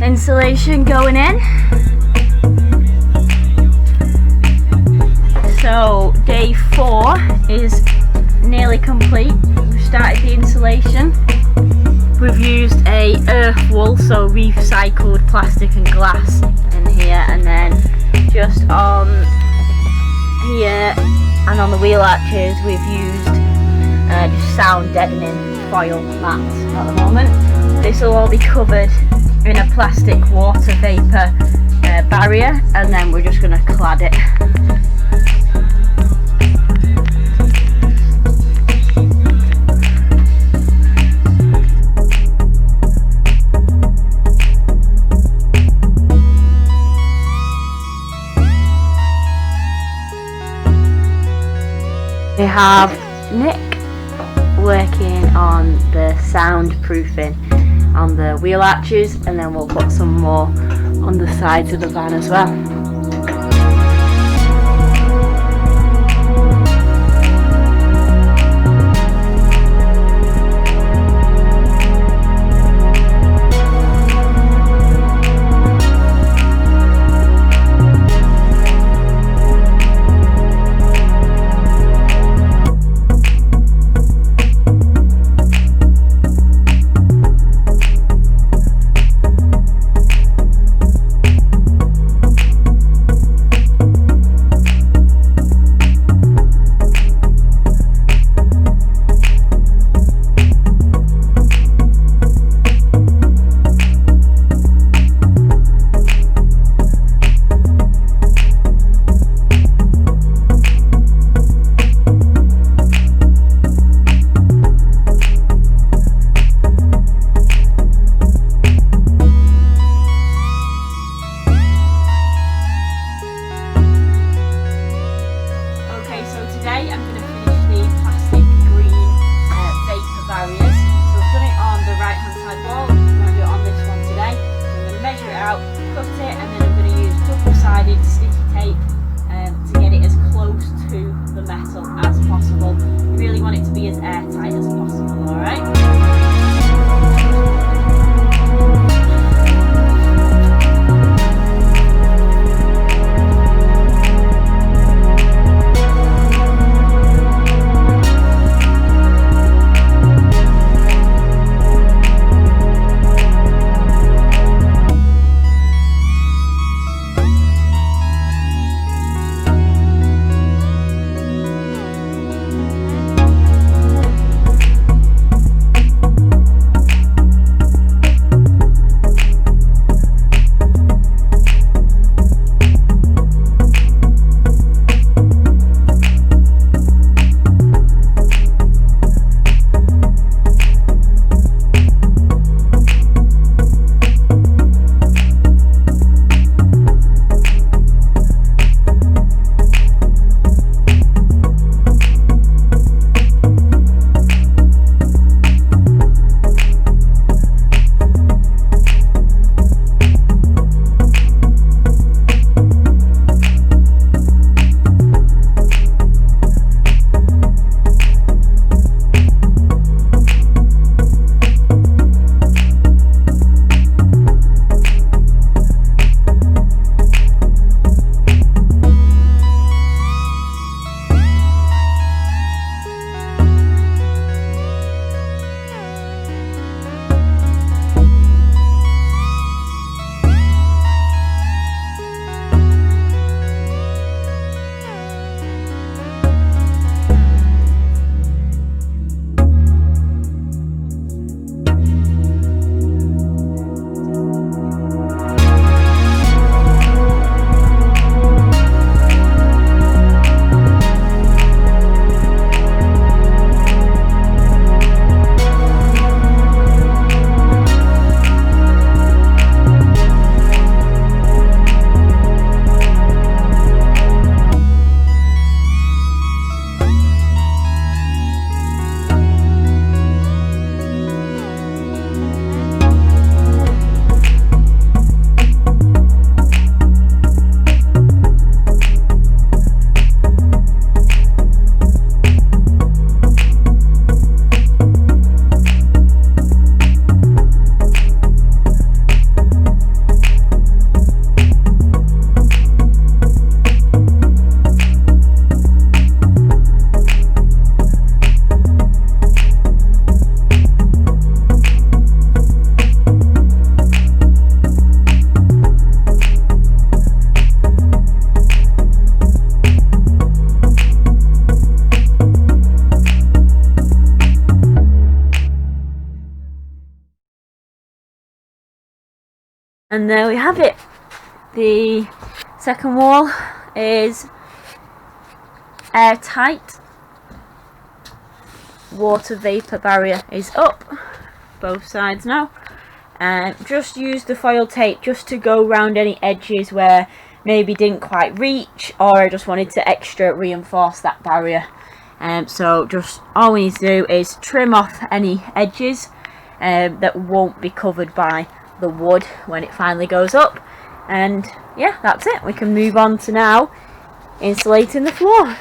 Insulation going in. So day 4 is nearly complete. We've started the insulation. We've used a earth wool, so recycled plastic and glass in here, and then just on here and on the wheel arches we've used just sound deadening foil mats at the moment. This will all be covered in a plastic water vapour barrier, and then we're just going to clad it. We have Nick working on the soundproofing on the wheel arches, and then we'll put some more on the sides of the van as well. And there we have it. The second wall is airtight. Water vapour barrier is up both sides now. Just use the foil tape just to go around any edges where maybe didn't quite reach, or I just wanted to extra reinforce that barrier. So just all we need to do is trim off any edges that won't be covered by the wood when it finally goes up, and yeah, that's it. We can move on to now insulating the floor.